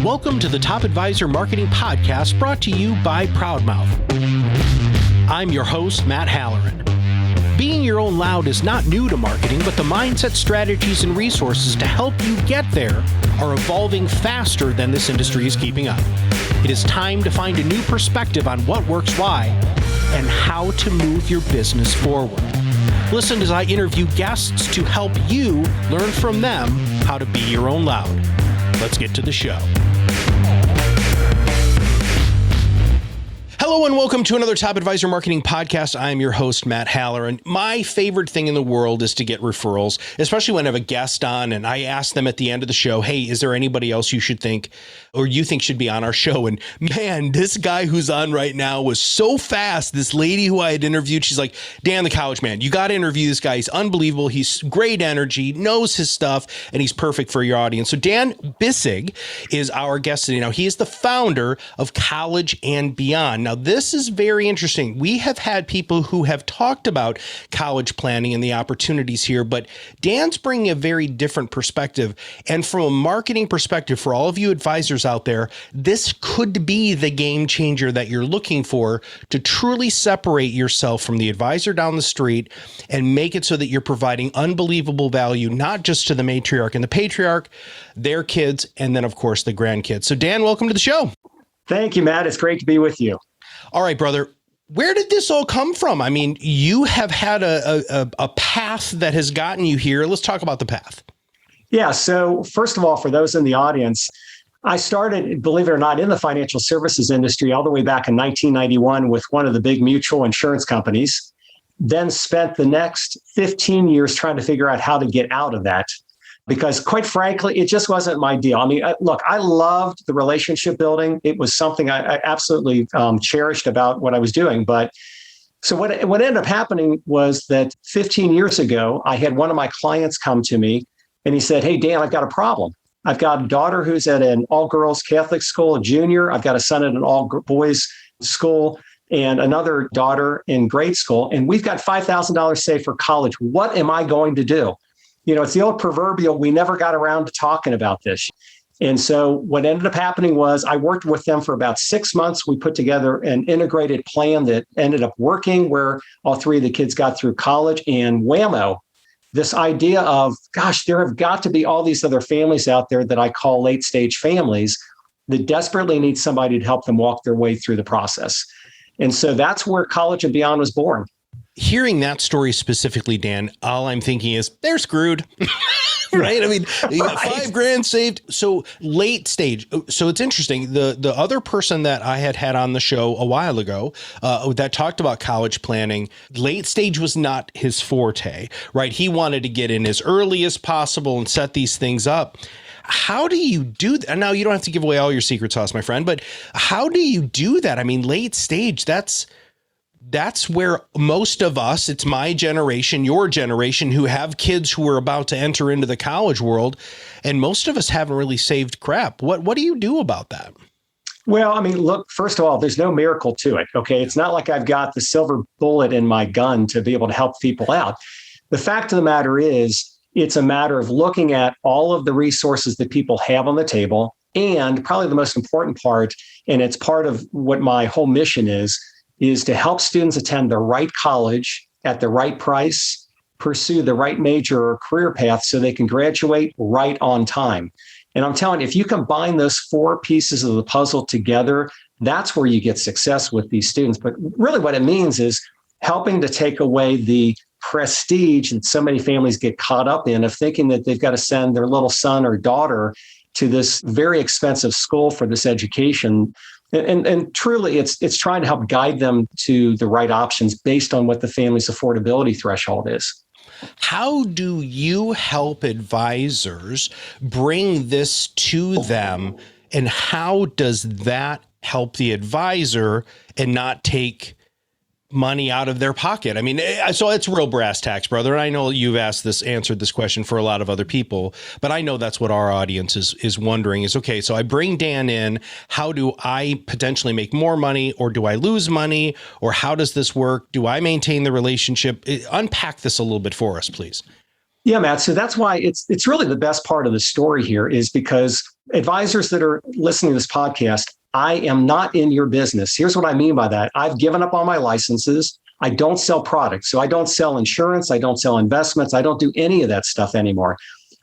Welcome to the Top Advisor Marketing Podcast, brought to you by ProudMouth. I'm your host, Matt Halloran. Being your own loud is not new to marketing, but the mindset, strategies, and resources to help you get there are evolving faster than this industry is keeping up. It is time to find a new perspective on what works, why, and how to move your business forward. Listen as I interview guests to help you learn from them how to be your own loud. Let's get to the show. Hello and welcome to another Top Advisor Marketing Podcast. I'm your host, Matt Halloran. My favorite thing in the world is to get referrals, especially when I have a guest on and I ask them at the end of the show, hey, is there anybody else you should think or you think should be on our show? And man, this guy who's on right now was so fast. This lady who I had interviewed, she's like, Dan, the college man, you got to interview this guy. He's unbelievable. He's great energy, knows his stuff, and he's perfect for your audience. So Dan Bisig is our guest today. Now, he is the founder of College and Beyond. Now, this is very interesting. We have had people who have talked about college planning and the opportunities here, but Dan's bringing a very different perspective. And from a marketing perspective, for all of you advisors out there, this could be the game changer that you're looking for to truly separate yourself from the advisor down the street and make it so that you're providing unbelievable value, not just to the matriarch and the patriarch, their kids, and then, of course, the grandkids. So Dan, welcome to the show. Thank you, Matt. It's great to be with you. All right, brother. Where did this all come from? I mean, you have had a path that has gotten you here. Let's talk about the path. Yeah. So first of all, for those in the audience, I started, believe it or not, in the financial services industry all the way back in 1991 with one of the big mutual insurance companies, then spent the next 15 years trying to figure out how to get out of that. Because quite frankly, it just wasn't my deal. I mean, look, I loved the relationship building. It was something I absolutely cherished about what I was doing. But so what ended up happening was that 15 years ago, I had one of my clients come to me and he said, hey, Dan, I've got a problem. I've got a daughter who's at an all-girls Catholic school, a junior. I've got a son at an all-boys school and another daughter in grade school. And we've got $5,000 saved for college. What am I going to do? You know, it's the old proverbial, we never got around to talking about this. And so what ended up happening was I worked with them for about 6 months. We put together an integrated plan that ended up working where all three of the kids got through college. And whammo, this idea of, gosh, there have got to be all these other families out there that I call late stage families that desperately need somebody to help them walk their way through the process. And so that's where College and Beyond was born. Hearing that story specifically, Dan, all I'm thinking is they're screwed, right? I mean, you got $5,000 saved. So late stage. So it's interesting. The other person that I had on the show a while ago that talked about college planning, late stage was not his forte, right? He wanted to get in as early as possible and set these things up. How do you do that? Now, you don't have to give away all your secret sauce, my friend, but how do you do that? I mean, late stage, that's where most of us, it's my generation, your generation, who have kids who are about to enter into the college world. And most of us haven't really saved crap. What do you do about that? Well, I mean, look, first of all, there's no miracle to it. Okay. It's not like I've got the silver bullet in my gun to be able to help people out. The fact of the matter is, it's a matter of looking at all of the resources that people have on the table. And probably the most important part, and it's part of what my whole mission is to help students attend the right college at the right price, pursue the right major or career path so they can graduate right on time. And I'm telling you, if you combine those four pieces of the puzzle together, that's where you get success with these students. But really what it means is helping to take away the prestige that so many families get caught up in of thinking that they've got to send their little son or daughter to this very expensive school for this education. And truly, it's trying to help guide them to the right options based on what the family's affordability threshold is. How do you help advisors bring this to them? And how does that help the advisor and not take money out of their pocket? I mean, so it's real brass tacks, brother. And I know you've answered this question for a lot of other people, but I know that's what our audience is wondering is, okay, so I bring Dan in, how do I potentially make more money, or do I lose money, or how does this work? Do I maintain the relationship? Unpack this a little bit for us, please. Yeah, Matt. So that's why it's really the best part of the story here is because advisors that are listening to this podcast, I am not in your business. Here's what I mean by that. I've given up all my licenses. I don't sell products. So I don't sell insurance. I don't sell investments. I don't do any of that stuff anymore.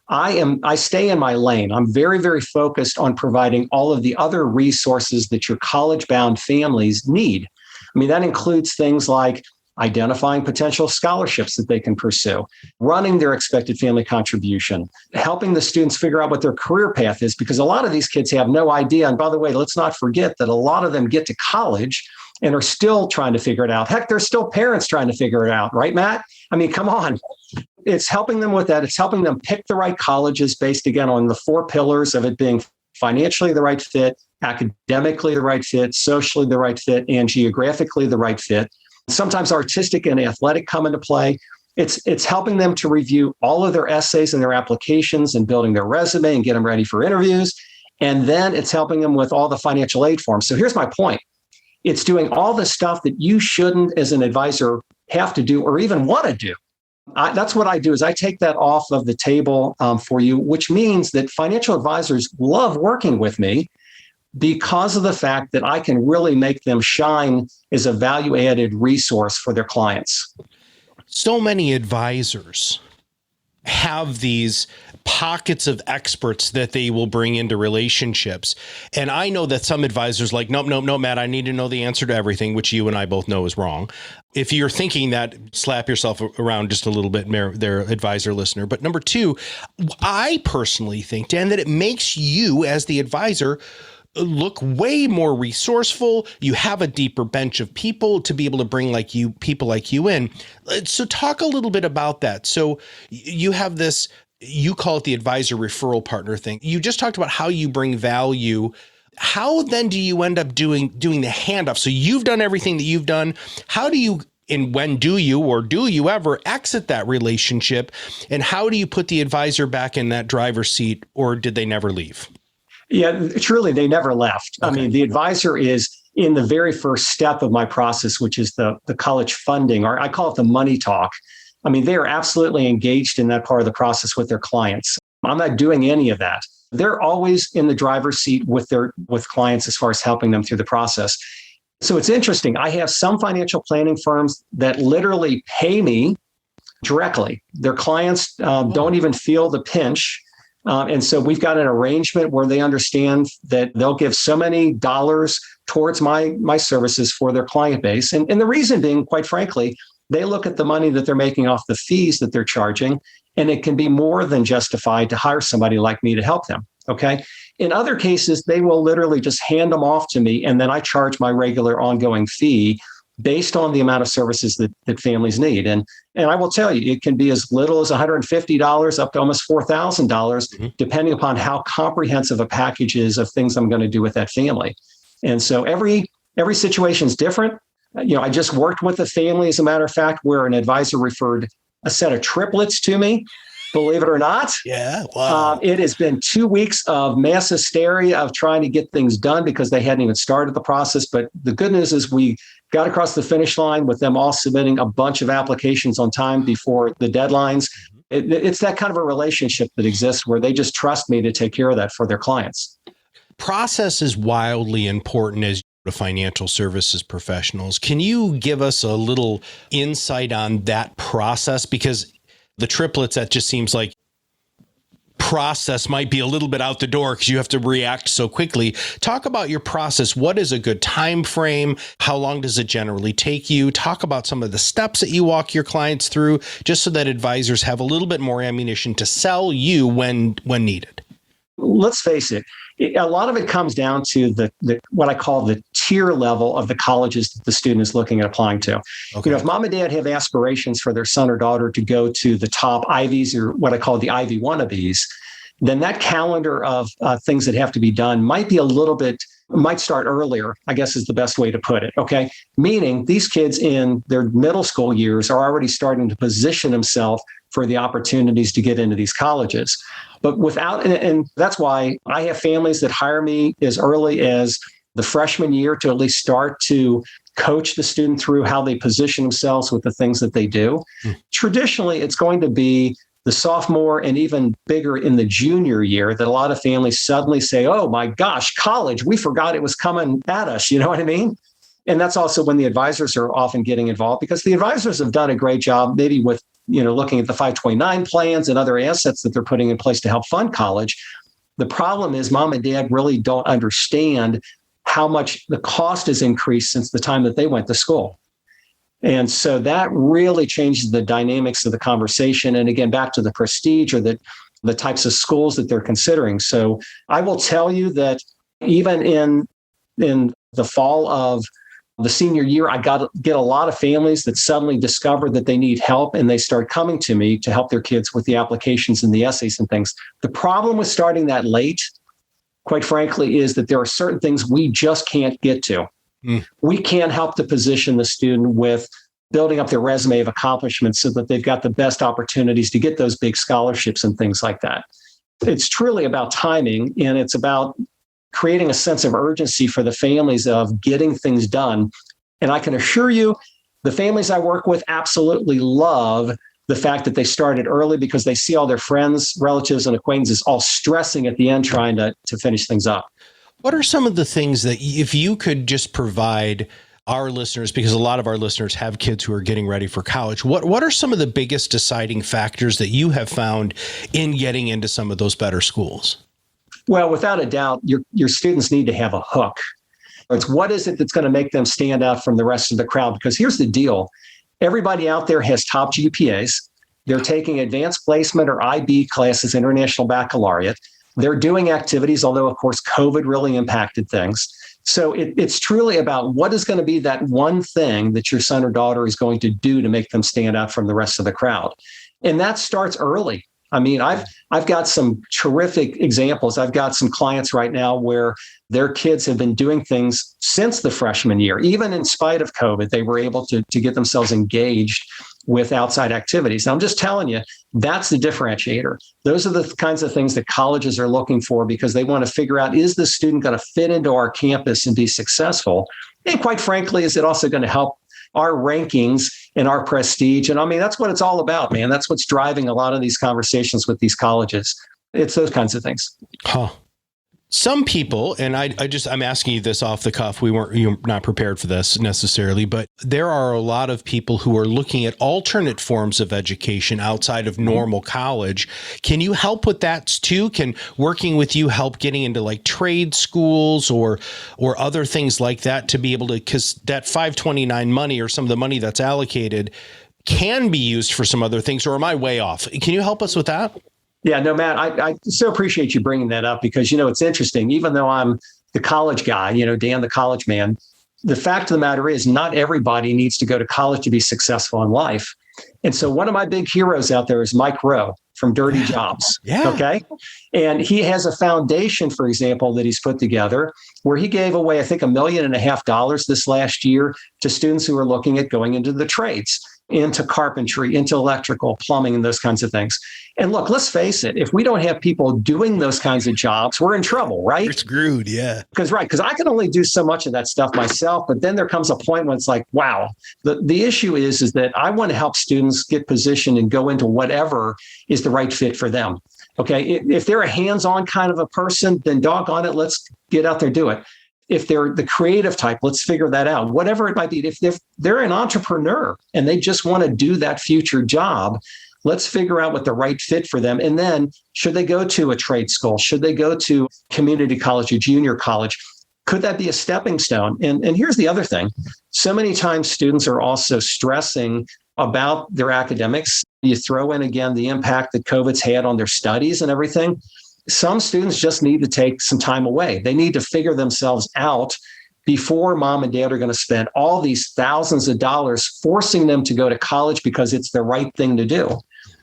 I stay in my lane. I'm very, very focused on providing all of the other resources that your college-bound families need. I mean, that includes things like identifying potential scholarships that they can pursue, running their expected family contribution, helping the students figure out what their career path is, because a lot of these kids have no idea. And by the way, let's not forget that a lot of them get to college and are still trying to figure it out. Heck, there's still parents trying to figure it out, right, Matt? I mean, come on. It's helping them with that. It's helping them pick the right colleges based, again, on the 4 pillars of it being financially the right fit, academically the right fit, socially the right fit, and geographically the right fit. Sometimes artistic and athletic come into play. It's helping them to review all of their essays and their applications and building their resume and get them ready for interviews. And then it's helping them with all the financial aid forms. So here's my point. It's doing all the stuff that you shouldn't, as an advisor, have to do or even want to do. That's what I do is I take that off of the table for you, which means that financial advisors love working with me because of the fact that I can really make them shine as a value-added resource for their clients. So many advisors have these pockets of experts that they will bring into relationships. And I know that some advisors like, nope, Matt, I need to know the answer to everything, which you and I both know is wrong. If you're thinking that, slap yourself around just a little bit, their advisor listener. But number 2, I personally think, Dan, that it makes you as the advisor look way more resourceful. You have a deeper bench of people to be able to bring people like you in. So talk a little bit about that. So you have this, you call it the advisor referral partner thing. You just talked about how you bring value. How then do you end up doing the handoff? So you've done everything that you've done. How do you, and when do you, or do you ever exit that relationship? And how do you put the advisor back in that driver's seat, or did they never leave? Yeah, truly, they never left. Okay. I mean, the advisor is in the very first step of my process, which is the college funding, or I call it the money talk. I mean, they are absolutely engaged in that part of the process with their clients. I'm not doing any of that. They're always in the driver's seat with clients as far as helping them through the process. So it's interesting. I have some financial planning firms that literally pay me directly. Their clients don't even feel the pinch. And so we've got an arrangement where they understand that they'll give so many dollars towards my services for their client base. And the reason being, quite frankly, they look at the money that they're making off the fees that they're charging, and it can be more than justified to hire somebody like me to help them. Okay. In other cases, they will literally just hand them off to me, and then I charge my regular ongoing fee based on the amount of services that families need. And I will tell you, it can be as little as $150 up to almost $4,000, depending upon how comprehensive a package is of things I'm going to do with that family. And so every situation is different. I just worked with a family, as a matter of fact, where an advisor referred a set of triplets to me. Believe it or not. Yeah. Wow. It has been 2 weeks of mass hysteria of trying to get things done because they hadn't even started the process. But the good news is we got across the finish line with them all submitting a bunch of applications on time before the deadlines. It's that kind of a relationship that exists where they just trust me to take care of that for their clients. Process is wildly important as financial services professionals. Can you give us a little insight on that process? Because the triplets, that just seems like process might be a little bit out the door because you have to react so quickly. Talk about your process. What is a good time frame? How long does it generally take you? Talk about some of the steps that you walk your clients through, just so that advisors have a little bit more ammunition to sell you when needed. Let's face it. A lot of it comes down to the what I call the tier level of the colleges that the student is looking at applying to. Okay. If mom and dad have aspirations for their son or daughter to go to the top Ivies, or what I call the Ivy wannabes, then that calendar of things that have to be done might start earlier, I guess is the best way to put it. Okay. Meaning these kids in their middle school years are already starting to position themselves for the opportunities to get into these colleges. But and that's why I have families that hire me as early as the freshman year to at least start to coach the student through how they position themselves with the things that they do. Traditionally, it's going to be the sophomore and even bigger in the junior year, that a lot of families suddenly say, oh my gosh, college, we forgot it was coming at us. You know what I mean? And that's also when the advisors are often getting involved, because the advisors have done a great job, maybe with, looking at the 529 plans and other assets that they're putting in place to help fund college. The problem is mom and dad really don't understand how much the cost has increased since the time that they went to school. And so that really changes the dynamics of the conversation. And again, back to the prestige or the types of schools that they're considering. So I will tell you that even in the fall of the senior year, I get a lot of families that suddenly discover that they need help, and they start coming to me to help their kids with the applications and the essays and things. The problem with starting that late, quite frankly, is that there are certain things we just can't get to. We can't help to position the student with building up their resume of accomplishments so that they've got the best opportunities to get those big scholarships and things like that. It's truly about timing, and it's about creating a sense of urgency for the families of getting things done. And I can assure you, the families I work with absolutely love the fact that they started early, because they see all their friends, relatives, and acquaintances all stressing at the end trying to finish things up. What are some of the things that, if you could just provide our listeners, because a lot of our listeners have kids who are getting ready for college, what are some of the biggest deciding factors that you have found in getting into some of those better schools? Well, without a doubt, your students need to have a hook. It's what is it that's going to make them stand out from the rest of the crowd? Because here's the deal. Everybody out there has top GPAs. They're taking advanced placement or IB classes, International Baccalaureate. They're doing activities, although, of course, COVID really impacted things. So it's truly about what is going to be that one thing that your son or daughter is going to do to make them stand out from the rest of the crowd. And that starts early. I mean, I've got some terrific examples. I've got some clients right now where their kids have been doing things since the freshman year. Even in spite of COVID, they were able to get themselves engaged with outside activities. Now, I'm just telling you, that's the differentiator. Those are the kinds of things that colleges are looking for, because they want to figure out, is the student going to fit into our campus and be successful? And quite frankly, is it also going to help our rankings and our prestige? And I mean, that's what it's all about, man. That's what's driving a lot of these conversations with these colleges. It's those kinds of things. Huh. Some people, and I'm asking you this off the cuff. You're not prepared for this necessarily, but there are a lot of people who are looking at alternate forms of education outside of normal college. Can you help with that too? Can working with you help getting into like trade schools or other things like that to be able to, because that 529 money or some of the money that's allocated can be used for some other things, or am I way off? Can you help us with that? Yeah, no, Matt, I so appreciate you bringing that up, because, it's interesting. Even though I'm the college guy, Dan, the college man, the fact of the matter is not everybody needs to go to college to be successful in life. And so one of my big heroes out there is Mike Rowe from Dirty Jobs. Yeah. Okay. And he has a foundation, for example, that he's put together where he gave away, I think, $1.5 million this last year to students who are looking at going into the trades, into carpentry, into electrical, plumbing, and those kinds of things. And look, let's face it, if we don't have people doing those kinds of jobs, we're in trouble, right? We're screwed, yeah. Because I can only do so much of that stuff myself, but then there comes a point when it's like, wow, the issue is that I want to help students get positioned and go into whatever is the right fit for them. Okay, if they're a hands-on kind of a person, then doggone it, let's get out there and do it. If they're the creative type, let's figure that out. Whatever it might be, if they're an entrepreneur and they just want to do that future job, let's figure out what the right fit for them. And then should they go to a trade school? Should they go to community college or junior college? Could that be a stepping stone? And here's the other thing. So many times students are also stressing about their academics. You throw in again the impact that COVID's had on their studies and everything. Some students just need to take some time away. They need to figure themselves out before mom and dad are going to spend all these thousands of dollars forcing them to go to college because it's the right thing to do.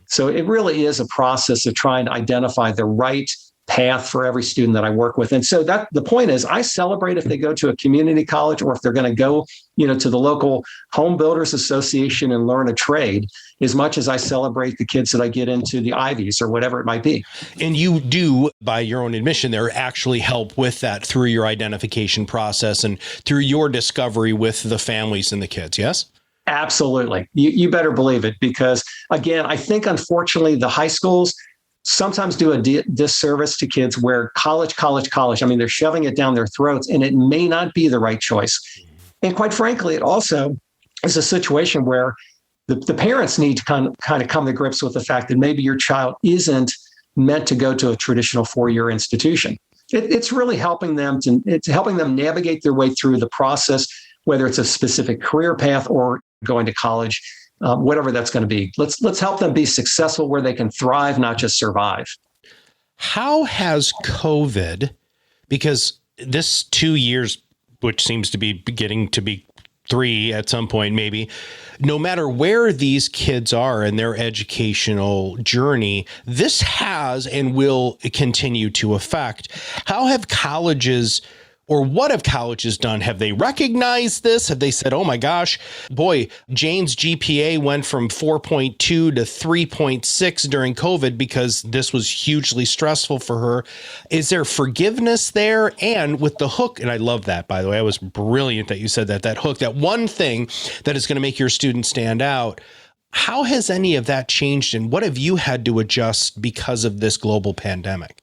So it really is a process of trying to identify the right path for every student that I work with. And so that the point is, I celebrate if they go to a community college or if they're going to go, to the local home builders association and learn a trade, as much as I celebrate the kids that I get into the Ivies or whatever it might be. And you do, by your own admission, there actually help with that through your identification process and through your discovery with the families and the kids, yes? Absolutely. You better believe it, because again, I think unfortunately the high schools sometimes do a disservice to kids where college. I mean, they're shoving it down their throats, and it may not be the right choice. And quite frankly, it also is a situation where the parents need to kind of come to grips with the fact that maybe your child isn't meant to go to a traditional four-year institution. It's really helping them navigate their way through the process, whether it's a specific career path or going to college, whatever that's going to be. Let's help them be successful where they can thrive, not just survive. How has COVID, because this 2 years, which seems to be getting to be 3 at some point, maybe, no matter where these kids are in their educational journey, this has and will continue to affect. How have colleges, or what have colleges done? Have they recognized this? Have they said, oh my gosh, boy, Jane's GPA went from 4.2 to 3.6 during COVID because this was hugely stressful for her? Is there forgiveness there? And with the hook, and I love that, by the way, it was brilliant that you said that hook, that one thing that is going to make your student stand out. How has any of that changed, and what have you had to adjust because of this global pandemic?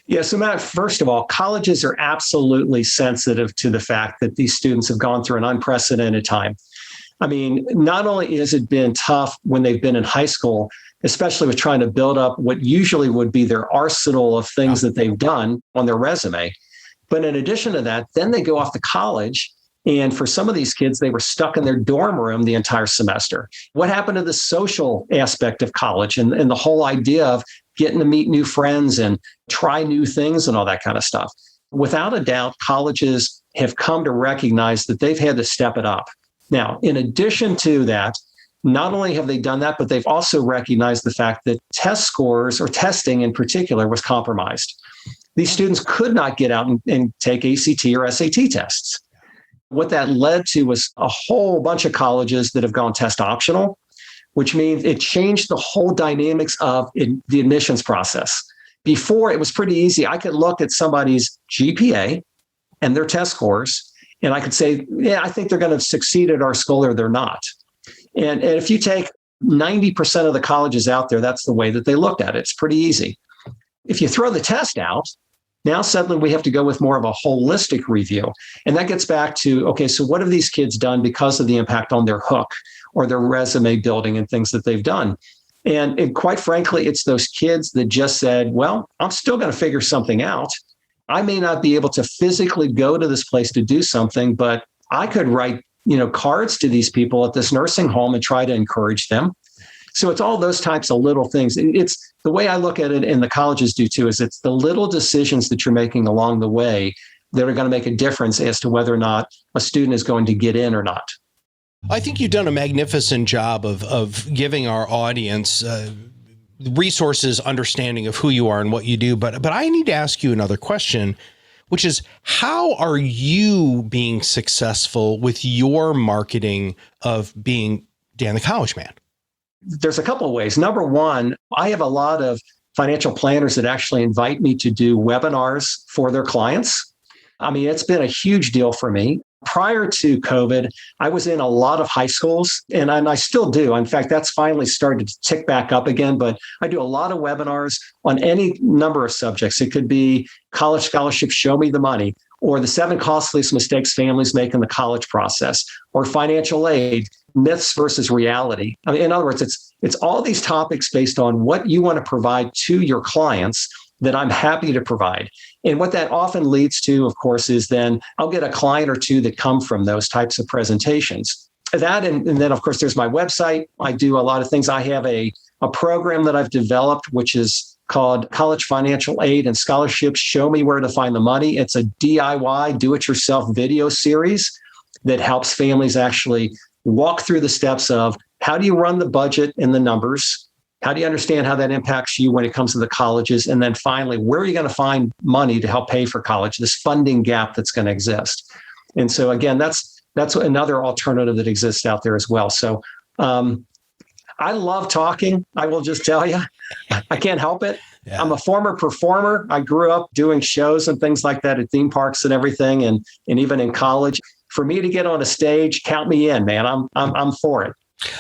Yeah, so Matt, first of all, colleges are absolutely sensitive to the fact that these students have gone through an unprecedented time. I mean, not only has it been tough when they've been in high school, especially with trying to build up what usually would be their arsenal of things that they've done on their resume, but in addition to that, then they go off to college. And for some of these kids, they were stuck in their dorm room the entire semester. What happened to the social aspect of college and the whole idea of getting to meet new friends and try new things and all that kind of stuff? Without a doubt, colleges have come to recognize that they've had to step it up. Now, in addition to that, not only have they done that, but they've also recognized the fact that test scores, or testing in particular, was compromised. These students could not get out and take ACT or SAT tests. What that led to was a whole bunch of colleges that have gone test optional, which means it changed the whole dynamics of the admissions process. Before, it was pretty easy. I could look at somebody's GPA and their test scores, and I could say, yeah, I think they're going to succeed at our school or they're not. And if you take 90% of the colleges out there, that's the way that they looked at it. It's pretty easy. If you throw the test out, now suddenly we have to go with more of a holistic review. And that gets back to, okay, so what have these kids done because of the impact on their hook or their resume building and things that they've done? And quite frankly, it's those kids that just said, well, I'm still going to figure something out. I may not be able to physically go to this place to do something, but I could write, cards to these people at this nursing home and try to encourage them. So it's all those types of little things. It's the way I look at it, and the colleges do too, is it's the little decisions that you're making along the way that are going to make a difference as to whether or not a student is going to get in or not. I think you've done a magnificent job of giving our audience resources, understanding of who you are and what you do. But I need to ask you another question, which is, how are you being successful with your marketing of being Dan the College Man? There's a couple of ways. Number one, I have a lot of financial planners that actually invite me to do webinars for their clients. I mean, it's been a huge deal for me. Prior to COVID, I was in a lot of high schools, and I still do. In fact, that's finally started to tick back up again, but I do a lot of webinars on any number of subjects. It could be college scholarships, show me the money, or the 7 costliest mistakes families make in the college process, or financial aid, myths versus reality. I mean, in other words, it's all these topics based on what you want to provide to your clients that I'm happy to provide. And what that often leads to, of course, is then I'll get a client or two that come from those types of presentations. That, and then, of course, there's my website. I do a lot of things. I have a program that I've developed, which is called College Financial Aid and Scholarships, Show Me Where to Find the Money. It's a DIY, do-it-yourself video series that helps families actually walk through the steps of how do you run the budget and the numbers? How do you understand how that impacts you when it comes to the colleges? And then finally, where are you going to find money to help pay for college, this funding gap that's going to exist? And so again, that's another alternative that exists out there as well. So I love talking. I will just tell you, I can't help it. Yeah. I'm a former performer. I grew up doing shows and things like that at theme parks and everything, and even in college. for me to get on a stage, count me in, man. I'm for it.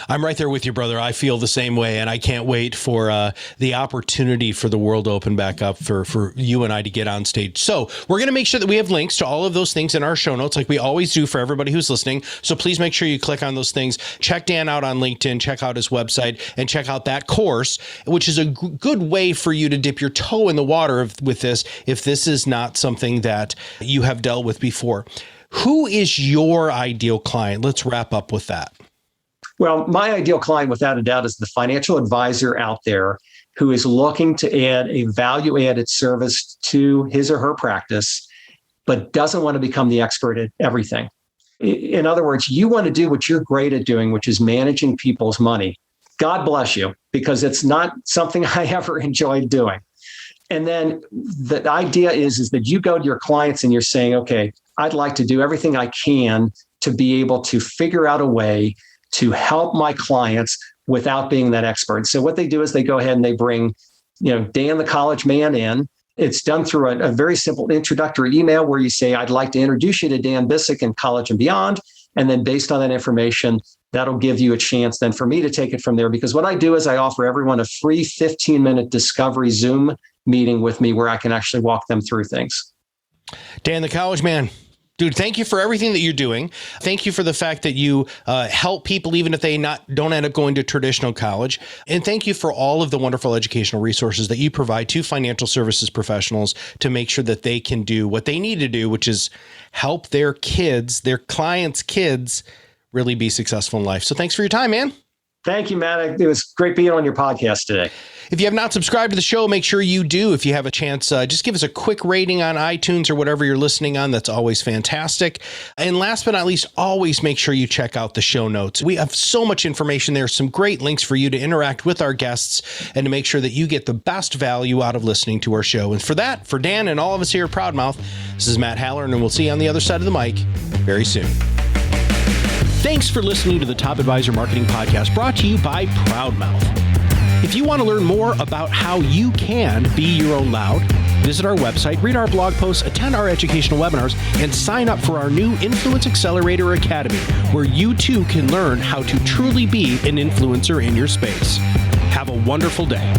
I'm right there with you, brother. I feel the same way, and I can't wait for the opportunity for the world to open back up for you and I to get on stage. So we're going to make sure that we have links to all of those things in our show notes, like we always do for everybody who's listening. So please make sure you click on those things. Check Dan out on LinkedIn, check out his website, and check out that course, which is a good way for you to dip your toe in the water with this, if this is not something that you have dealt with before. Who is your ideal client? Let's wrap up with that. Well, my ideal client, without a doubt, is the financial advisor out there who is looking to add a value-added service to his or her practice, but doesn't want to become the expert at everything. In other words, you want to do what you're great at doing, which is managing people's money. God bless you, because it's not something I ever enjoyed doing. And then the idea is that you go to your clients and you're saying, okay, I'd like to do everything I can to be able to figure out a way to help my clients without being that expert. So what they do is they go ahead and they bring, Dan the college man in. It's done through a very simple introductory email where you say, I'd like to introduce you to Dan Bisig in College and Beyond. And then based on that information, that'll give you a chance then for me to take it from there. Because what I do is I offer everyone a free 15-minute discovery Zoom meeting with me where I can actually walk them through things. Dan the college man. Dude, thank you for everything that you're doing. Thank you for the fact that you help people, even if they don't end up going to traditional college. And thank you for all of the wonderful educational resources that you provide to financial services professionals to make sure that they can do what they need to do, which is help their kids, their clients' kids, really be successful in life. So thanks for your time, man. Thank you, Matt. It was great being on your podcast today. If you have not subscribed to the show, make sure you do. If you have a chance, just give us a quick rating on iTunes or whatever you're listening on. That's always fantastic. And last but not least, always make sure you check out the show notes. We have so much information there, some great links for you to interact with our guests and to make sure that you get the best value out of listening to our show. And for that, for Dan and all of us here at ProudMouth, this is Matt Halloran, and we'll see you on the other side of the mic very soon. Thanks for listening to the Top Advisor Marketing Podcast, brought to you by ProudMouth. If you want to learn more about how you can be your own loud, visit our website, read our blog posts, attend our educational webinars, and sign up for our new Influence Accelerator Academy, where you too can learn how to truly be an influencer in your space. Have a wonderful day.